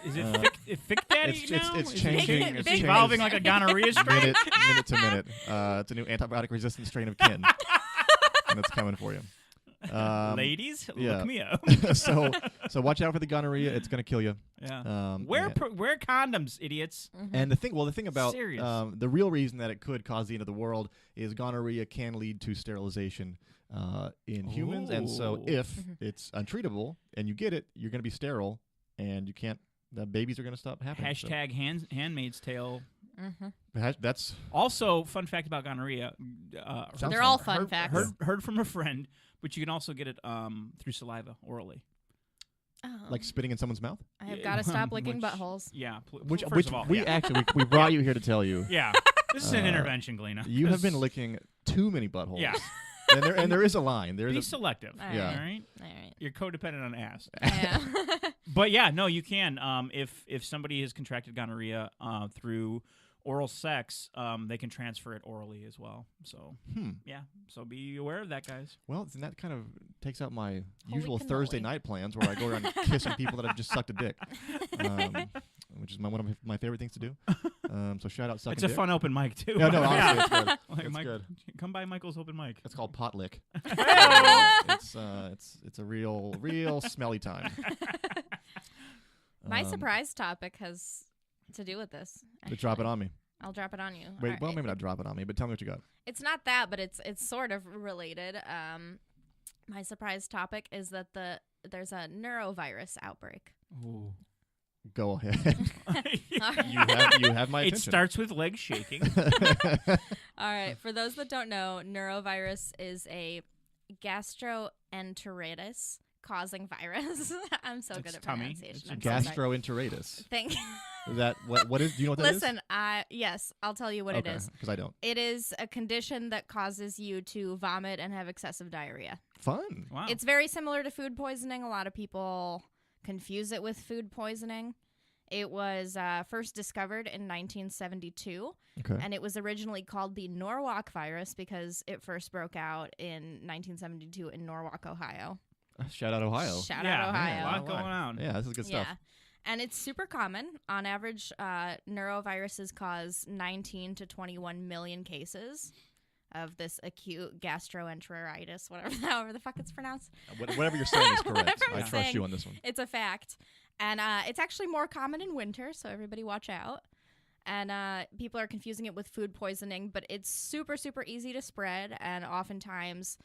Is it Fick Daddy it's- now? it's Is it changing- it's evolving changing. like a gonorrhea strain. minute to minute. It's a new antibiotic-resistant strain of Ken, and it's coming for you. Ladies, yeah. look me up. so watch out for the gonorrhea. It's gonna kill you. Yeah. And- Wear condoms, idiots. And the thing about Serious. the real reason that it could cause the end of the world is gonorrhea can lead to sterilization in humans, and so Ooh. if it's untreatable and you get it, you're going to be sterile, and you can't. The babies are going to stop happening. so- Hashtag Handmaid's Tale That's Also, fun fact about gonorrhea. Sounds They're all fun. fun facts. Heard from a friend, but you can also get it through saliva orally. Oh. like spitting in someone's mouth. I have Yeah, got to stop which- licking buttholes. Yeah. Which first of all, we yeah. actually we brought you here to tell you. Yeah. This is an intervention, Galena. You have been 'cause- licking too many buttholes. Yeah. and there is a line. There's Be a selective. All Yeah. All right. All right. You're codependent on ass. Yeah. But yeah, no, you can. If somebody has contracted gonorrhea through oral sex, they can transfer it orally as well. So yeah, so be aware of that, guys. Well, then that kind of takes out my Holy usual cannoli. Thursday night plans where I go around kissing people that have just sucked a dick, which is one of my favorite things to do. So shout out sucking It's a dick. fun open mic too. Yeah, no, honestly, it's good. Like, It's Mike, good. come by Michael's open mic. It's called pot lick. it's a real smelly time. My Um, surprise topic has to do with this. to drop it actually. on me. I'll drop it on you. Wait, All well, right. maybe not drop it on me, but tell me what you got. It's not that, but it's sort of related. My surprise topic is that there's a neurovirus outbreak. Ooh. Go ahead. All you have my It attention. starts with leg shaking. right. For those that don't know, neurovirus is a gastroenteritis causing virus. I'm so good It's at tummy. pronunciation. It's I'm so sorry. Gastroenteritis. Thank. Is that what is? Do you know what that is? Listen, yes, I'll tell you what it is. Because I don't. It is a condition that causes you to vomit and have excessive diarrhea. Fun. Wow. It's very similar to food poisoning. A lot of people confuse it with food poisoning. It was first discovered in 1972, Okay. and it was originally called the Norwalk virus because it first broke out in 1972 in Norwalk, Ohio. Shout out Ohio. Shout yeah, out Ohio. A lot going on. Yeah, this is good stuff. Yeah. And it's super common. On average, neuroviruses cause 19 to 21 million cases of this acute gastroenteritis, however the fuck it's pronounced. Whatever you're saying is correct. Whatever I I'm trust saying. you on this one. It's a fact. And it's actually more common in winter, so everybody watch out. And people are confusing it with food poisoning, but it's super, super easy to spread. And oftentimes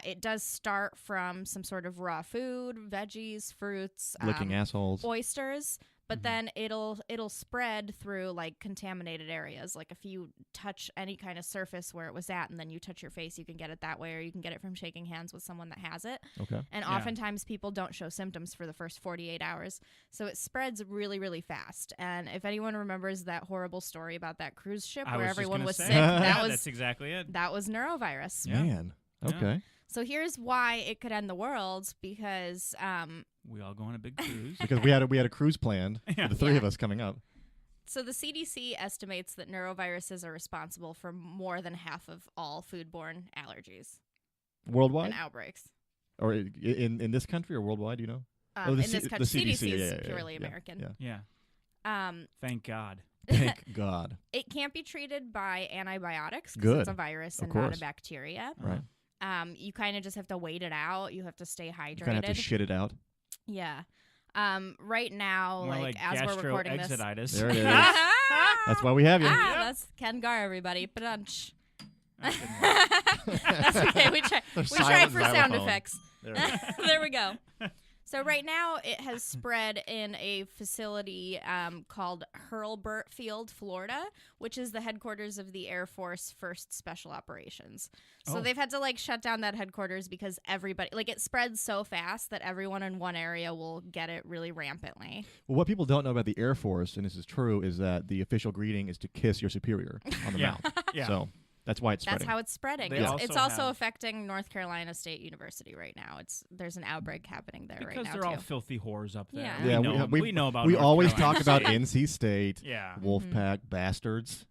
it does start from some sort of raw food, veggies, fruits, Licking assholes. oysters. But then it'll spread through like contaminated areas. Like if you touch any kind of surface where it was at and then you touch your face, you can get it that way, or you can get it from shaking hands with someone that has it. Okay. And Yeah. oftentimes people don't show symptoms for the first 48 hours. So it spreads really, really fast. And if anyone remembers that horrible story about that cruise ship I where was just everyone gonna was say. sick, that That's exactly it. was neurovirus. Yeah. Man. Yeah. Okay. So here's why it could end the world, because We all go on a big cruise. Because we had a cruise planned Yeah. for the three of Yeah. us coming up. so the CDC estimates that neuroviruses are responsible for more than half of all foodborne allergies Worldwide? and outbreaks. Or in this country or worldwide, do you know? In the this C- country, the CDC, CDC is yeah, purely yeah, American. Yeah. Yeah. Thank God. Thank God. It can't be treated by antibiotics because Good. it's a virus Of and not course. a bacteria. Right. You kind of just have to wait it out. You have to stay hydrated. You kind of have to shit it out. Yeah. Right now, More like, like as we're recording this. gastroexoditis. There it is. That's why we have you. That's Ken Gar, everybody. Ba-dunch. That didn't work. That's okay. We tried silent for sound xylophone. effects. There it is. There we go. So right now it has spread in a facility called Hurlburt Field, Florida, which is the headquarters of the Air Force 1st Special Operations. So Oh. they've had to like shut down that headquarters because everybody, like, it spreads so fast that everyone in one area will get it really rampantly. Well, what people don't know about the Air Force, and this is true, is that the official greeting is to kiss your superior on the Yeah. mouth. Yeah. So that's why it's That's spreading. how it's spreading. They It's also also have- affecting North Carolina State University right now. There's an outbreak happening there Because right now they're all too. filthy whores up there. Yeah. Yeah, we know about We North always Carolina talk about State. NC State, Yeah. Wolfpack bastards.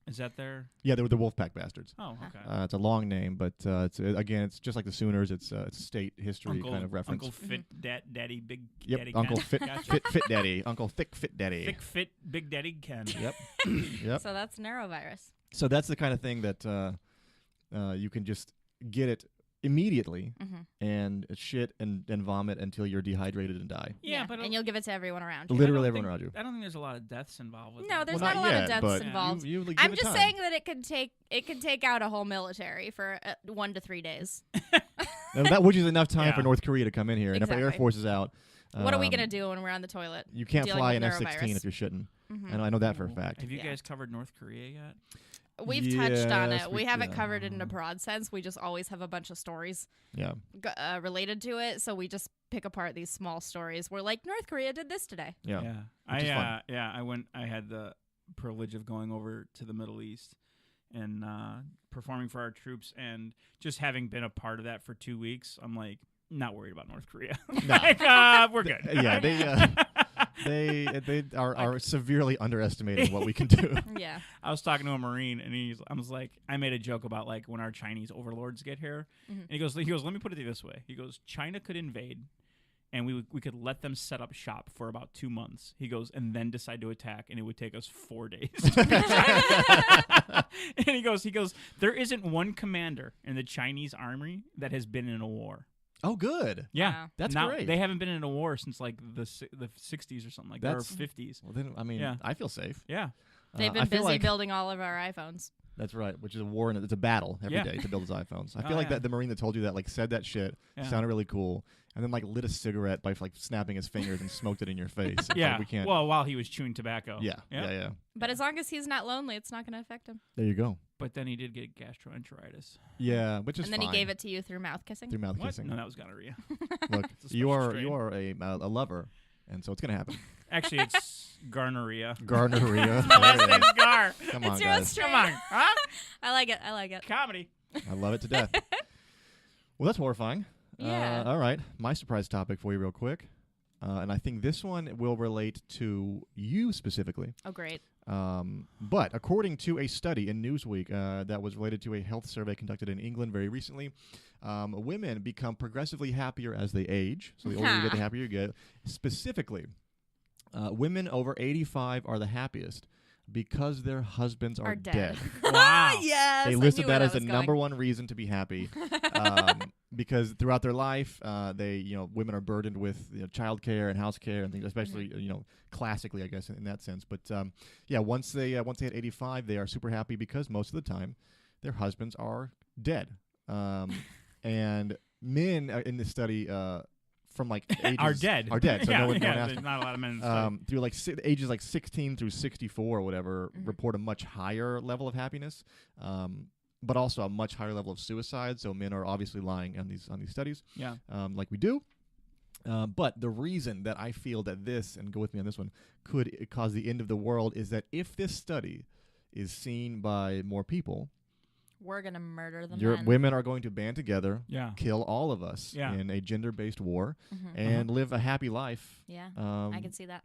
Is that their? Yeah, they were the Wolfpack bastards. Oh, okay. It's a long name, but it's just like the Sooners. It's a state history kind of reference. Uncle Fit Daddy Big Yep, Daddy Uncle Ken. Fit, Gotcha. Fit Daddy, Uncle Thick Fit Daddy. Thick Fit Big Daddy Ken. Yep, yep. So that's neurovirus. So that's the kind of thing that you can just get it immediately and shit and vomit until you're dehydrated and die. Yeah, but and you'll give it to everyone around you. Literally everyone around you. I don't think there's a lot of deaths involved with No, that. there's Well, not a lot of yet, deaths but involved. You give I'm it just time. saying that it could take out a whole military for 1 to 3 days. Which is enough time for Yeah. North Korea to come in here. And if the Air Exactly. Force is out, What are we gonna do when we're on the toilet? You can't dealing fly with an F-16 neurovirus? if you're shitting. Mhm. I know that for a fact. Have you Yeah. guys covered North Korea yet? We've touched on Yes, it. We haven't yeah. covered it in a broad sense. We just always have a bunch of stories Yeah. related to it. So we just pick apart these small stories. We're like, North Korea did this today. Yeah. I Which is fun. I went. I had the privilege of going over to the Middle East and performing for our troops, and just having been a part of that for 2 weeks, I'm like not worried about North Korea. Like, we're good. Yeah, they are severely underestimating what we can do. Yeah. I was talking to a Marine, and I was like, I made a joke about like when our Chinese overlords get here, Mhm. and he goes, let me put it this way. He goes, China could invade, and we could let them set up shop for about 2 months. He goes, and then decide to attack, and it would take us 4 days. And he goes, there isn't one commander in the Chinese army that has been in a war. Oh, good. Yeah, Wow. That's Not- great. They haven't been in a war since like the 60s or something like that, or That's- 50s. Well, then, I mean, Yeah. I feel safe. Yeah. They've I been feel busy like building all of our iPhones. that's right, which is a war and it's a battle every day Yeah. to build his iPhones. I Oh, feel like yeah. that the Marine that told you that like said that shit Yeah. sounded really cool, and then like lit a cigarette by like snapping his fingers and smoked it in your face. It's like, Yeah. we can't. Well, while he was chewing tobacco. yeah. But as long as he's not lonely, it's not going to affect him. There you go. But then he did get gastroenteritis. Yeah, which is And then fine. he gave it to you through mouth kissing. through mouth What? kissing. No, that was gonorrhea. Look, It's a you special are strain. a lover, and so it's gonna happen. Actually, it's garnorrhea. Garnorrhea. My last name's Gar. Come It's on, your own guys. strain. Come on, huh? I like it. I like it. Comedy. I love it to death. Well, that's horrifying. Yeah. All right. My surprise topic for you, real quick. And I think this one will relate to you specifically. Oh, great. But according to a study in Newsweek that was related to a health survey conducted in England very recently, women become progressively happier as they age. So the older you get, the happier you get. Specifically, women over 85 are the happiest because their husbands are dead. Wow. Yes. They I listed knew that where as the was number going. one reason to be happy, because throughout their life, women are burdened with childcare and house care and things, especially classically, I guess, in that sense. But once they hit 85, they are super happy because most of the time, their husbands are dead, and men in this study. From like ages Are dead. Are dead. So yeah, no one yeah, asked there's them. not a lot of men in the study. Through like ages like 16 through 64 or whatever, Mhm. report a much higher level of happiness, but also a much higher level of suicide. So men are obviously lying on these studies, Yeah. like we do. But the reason that I feel that this, and go with me on this one, could cause the end of the world is that if this study is seen by more people, We're going to murder the your men. women are going to band together, Yeah. kill all of us Yeah. in a gender-based war, Mhm. and live a happy life. Yeah. Um, I can see that.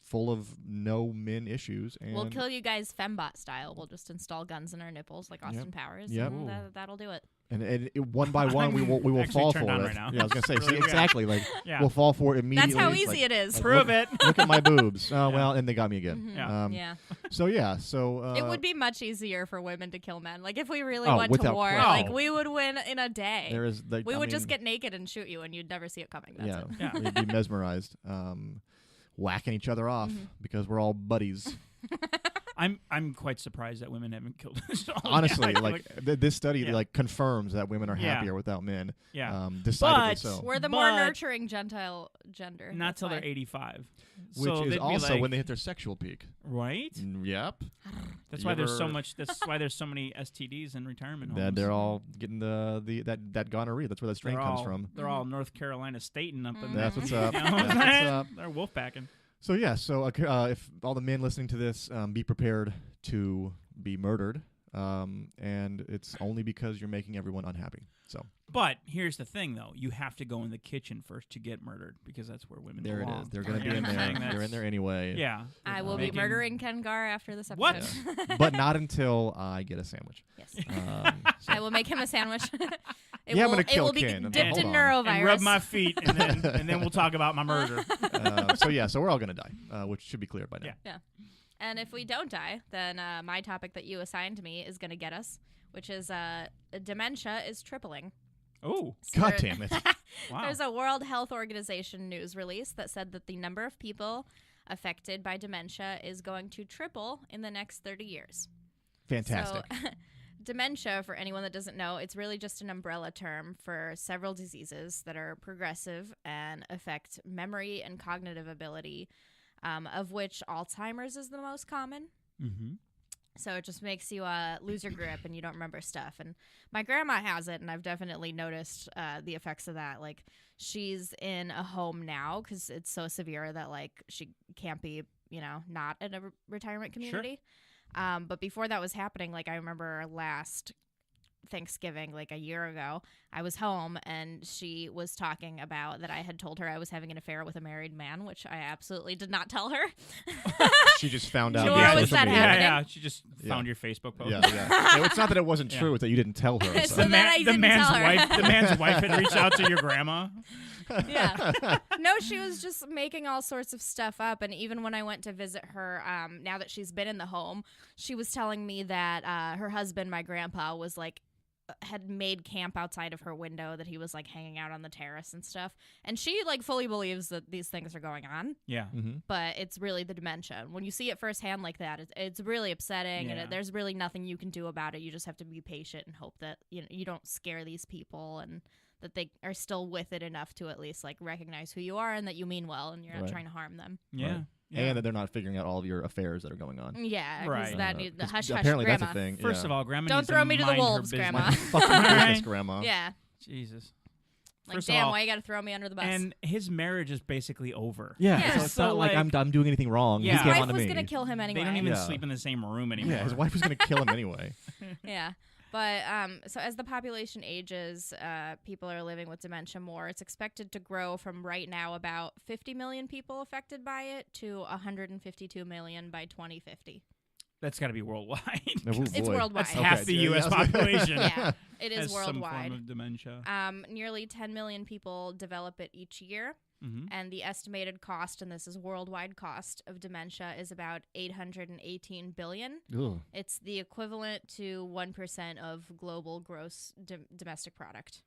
full of no men issues. And We'll kill you guys fembot style. We'll just install guns in our nipples like Austin Powers. Yep. And Ooh. that'll do it. and one by one we will actually fall turned for on it. right now. Yeah, I was gonna say Really see, good. exactly like Yeah. we'll fall for it That's immediately. how It's easy like, it is. Prove it. Look at my boobs. Oh Yeah. well, and they got me again. Mhm. Yeah. Yeah. So yeah, so It would be much easier for women to kill men. Like if we really Oh, went to without war, question. like we would win in a day. there is like We I would just mean, get naked and shoot you, and you'd never see it coming. That's yeah, it. Yeah. we'd be mesmerized, whacking each other off Mhm. because we're all buddies. I'm quite surprised that women haven't killed us. Honestly, I feel like this study Yeah. like confirms that women are Yeah. happier without men. yeah, Decidedly But- so. We're the more But- nurturing gentile gender. not That's till why. they're 85, Which So is they'd be also like- when they hit their sexual peak. right. Yep. That's You why there's so ever- much. That's why there's so many STDs in retirement homes. That they're all getting that gonorrhea. That's where that strain They're comes all- from. They're all North Carolina stating up in Mhm. there. That's what's up. You know what I'm That's what's saying? up. They're wolf packing. So yeah, so if all the men listening to this, be prepared to be murdered, and it's only because you're making everyone unhappy. So But here's the thing, though: you have to go in the kitchen first to get murdered because that's where women there it belong. is. They're going to You be know in what I'm there. saying? They're in there anyway. Yeah. I will Making- be murdering Ken Gar after this What? episode. But not until I get a sandwich. Yes. So- I will make him a sandwich. It Yeah, I'm will, gonna kill it will be Ken. dipped Hold in on. neurovirus. And rub my feet, and then we'll talk about my murder. so yeah, so we're all going to die, which should be clear by now. Yeah. And if we don't die, then my topic that you assigned to me is going to get us, which is dementia is tripling. Oh, So God there- damn it. wow. There's a World Health Organization news release that said that the number of people affected by dementia is going to triple in the next 30 years. Fantastic. So, dementia, for anyone that doesn't know, it's really just an umbrella term for several diseases that are progressive and affect memory and cognitive ability, of which Alzheimer's is the most common. Mm-hmm. So it just makes you lose your grip and you don't remember stuff. And my grandma has it, and I've definitely noticed the effects of that. Like, she's in a home now because it's so severe that, like, she can't be, not in a retirement community. But before that was happening, like, I remember last Thanksgiving, like a year ago, I was home and she was talking about that I had told her I was having an affair with a married man, which I absolutely did not tell her. She just found out. Nor via was social that media. happening. Yeah. She just found your Facebook post. Yeah. It's not that it wasn't Yeah. true; it's that you didn't tell her. So So. then I The didn't man's tell her. wife. The man's wife had reached out to your grandma. Yeah. No, she was just making all sorts of stuff up. And even when I went to visit her, now that she's been in the home, she was telling me that her husband, my grandpa, was like, had made camp outside of her window, that he was like hanging out on the terrace and stuff. And she like fully believes that these things are going on, Yeah. Mm-hmm. but it's really the dementia. When you see it firsthand like that, it's really upsetting, Yeah. and there's really nothing you can do about it. You just have to be patient and hope that you don't scare these people, and that they are still with it enough to at least like recognize who you are and that you mean well and you're not Right. trying to harm them. Yeah. Right. Yeah. And that they're not figuring out all of your affairs that are going on. Yeah, because Right. that Uh, the 'cause hush hush apparently grandma. that's a thing. First of all, grandma Don't needs throw me to the mind her wolves, business. Grandma. Fucking Right. business, Grandma. Yeah, Jesus. like First of damn, all- why you got to throw me under the bus? And his marriage is basically over. Yeah, Yeah. so it's So, not like like- I'm doing anything wrong. Yeah. He's his getting wife on to was me. gonna kill him anyway. They don't even Yeah. sleep in the same room anymore. Yeah, his wife was gonna kill him anyway. Yeah. But so as the population ages, people are living with dementia more. It's expected to grow from right now about 50 million people affected by it to 152 million by 2050. That's got to be worldwide. Oh, It's boy. worldwide. That's half the yeah, U.S. yeah. population. Yeah, it is has some worldwide. form of dementia. Nearly 10 million people develop it each year. Mm-hmm. And the estimated cost, and this is worldwide cost, of dementia is about 818 billion. Ugh. It's the equivalent to 1% of global gross domestic product.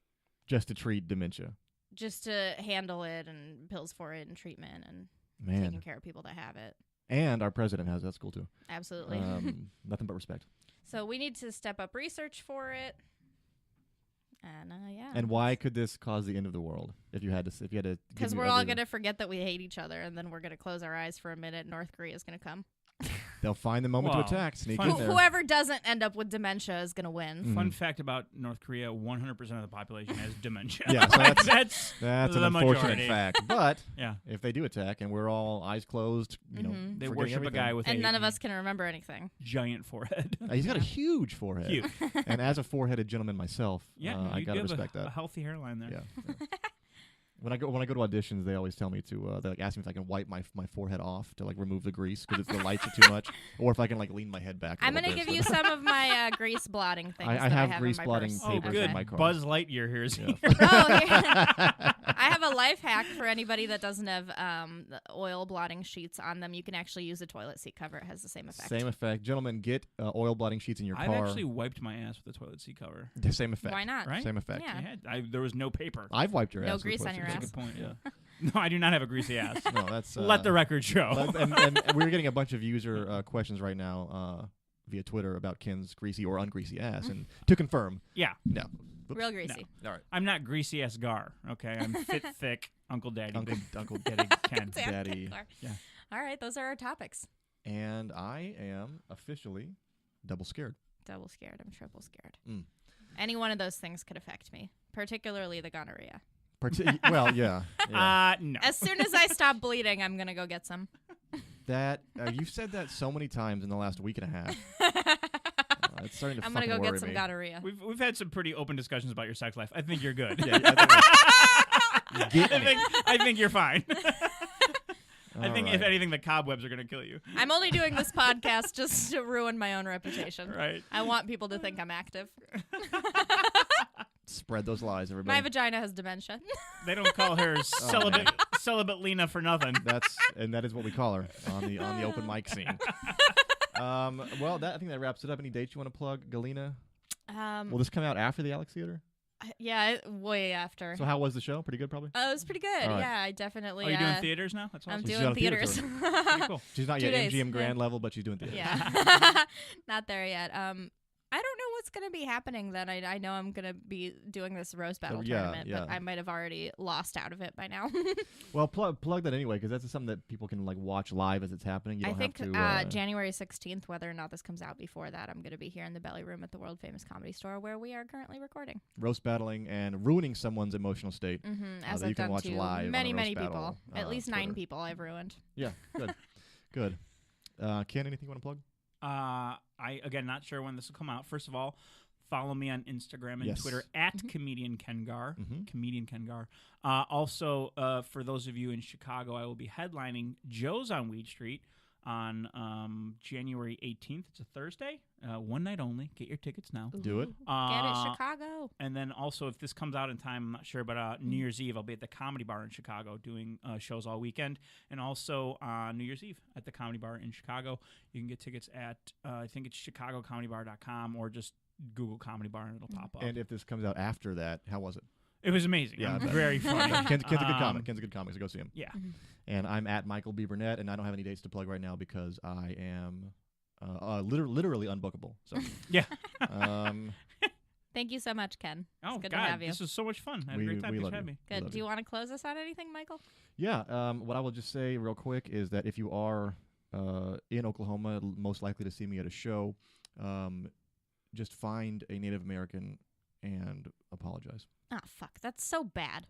Just to treat dementia. Just to handle it and pills for it and treatment and Man. taking care of people that have it. And our president has that school too. Absolutely. Nothing but respect. So we need to step up research for it. And yeah. And why could this cause the end of the world? If you had to, give Because me we're all every- going to forget that we hate each other, and then we're going to close our eyes for a minute. North Korea is going to come. They'll find the moment Wow. to attack. Sneak Fun- in there. Whoever doesn't end up with dementia is going to win. Mhm. Fun fact about North Korea: 100% of the population has dementia. Yeah, so Like, that's an the unfortunate majority. fact. But Yeah, if they do attack and we're all eyes closed, Mhm. they forgetting worship everything. a guy with And a none of us can remember anything. giant forehead. He's got a huge forehead. Huge. And as a four-headed gentleman myself, Yeah, I you gotta have respect a that. healthy hairline there. Yeah. When I go to auditions, they always tell me to they like ask me if I can wipe my forehead off to like remove the grease because the lights are too much, or if I can like lean my head back. I'm going to give you some of my grease blotting things. I that have I have grease in my blotting purse. Oh, papers good. in my car. Buzz Lightyear here's Yeah. Oh, yeah. I have a life hack for anybody that doesn't have the oil blotting sheets on them. You can actually use a toilet seat cover. It has the same effect. Same effect, gentlemen. Get oil blotting sheets in your I've car. actually wiped my ass with a toilet seat cover. The same effect. Why not? Right? Same effect. Yeah. There was no paper. I've wiped your No ass. with grease toilet on your seat That's a cover. good point. Yeah. No, I do not have a greasy ass. No, that's Let the record show. and we're getting a bunch of user questions right now via Twitter about Ken's greasy or ungreasy ass, and to confirm, Yeah, no. Real greasy. All right, I'm not greasy ass Gar. Okay, I'm fit, thick, Uncle Daddy, Uncle Uncle Daddy Ken. Daddy. Yeah. All right, those are our topics. And I am officially double scared. Double scared. I'm triple scared. Mm. Any one of those things could affect me, particularly the gonorrhea. Well, yeah. No. As soon as I stop bleeding, I'm going to go get some. That you've said that so many times in the last week and a half. It's starting to I'm going to fucking go worry get some me. gonorrhea. We've had some pretty open discussions about your sex life. I think you're good. Yeah, I think I think you're fine. I All think right. if anything, the cobwebs are gonna kill you. I'm only doing this podcast just to ruin my own reputation. Right. I want people to think I'm active. Spread those lies, everybody. My vagina has dementia. They don't call her celibate Lena for nothing. That is what we call her on the open mic scene. Well, I think that wraps it up. Any dates you want to plug, Galena? Will this come out after the Alex Theater? Yeah, way after. So how was the show? Pretty good, probably. It was pretty good. All right. Yeah, I definitely. Are you doing theaters now? That's I'm awesome. She's doing on a theater theaters. Pretty cool. She's not 2 yet days, MGM yeah. Grand level, but she's doing theater. Yeah, not there yet. I don't know what's going to be happening then? I know I'm going to be doing this roast battle yeah, tournament, but yeah. I might have already lost out of it by now. Well, plug that anyway, because that's something that people can like watch live as it's happening. You I don't think have to. January 16th, whether or not this comes out before that, I'm going to be here in the Belly Room at the world famous Comedy Store where we are currently recording. Roast battling and ruining someone's emotional state. As that I've you can done watch to live on many, a many roast people. battle, At least 9 Twitter. people I've ruined. Yeah, good, good. Ken, anything you want to plug? I again not sure when this will come out. First of all, follow me on Instagram and Yes. Twitter at comedian Kengar. Mhm. Comedian Kengar. Also, for those of you in Chicago, I will be headlining Joe's on Weed Street on January 18th. It's a Thursday. One night only. Get your tickets now. Do it. Get it, Chicago. And then also, if this comes out in time, I'm not sure, but New Year's Eve, I'll be at the Comedy Bar in Chicago doing shows all weekend. And also New Year's Eve at the Comedy Bar in Chicago. You can get tickets at, I think it's chicagocomedybar.com or just Google Comedy Bar and it'll pop up. And if this comes out after that, how was it? It was amazing. Yeah, I bet. Very funny. Ken's a good comic. Ken's a good comic, so go see him. Yeah. And I'm at Michael B. Burnett, and I don't have any dates to plug right now because I am literally unbookable. So Yeah. Thank you so much, Ken. Oh, it's good God. to have you. This was so much fun. I had a We- great time. we Thanks love for having you. me. We Good. love Do you want to close us on anything, Michael? yeah, what I will just say real quick is that if you are in Oklahoma, most likely to see me at a show, just find a Native American and apologize. Ah, fuck. That's so bad.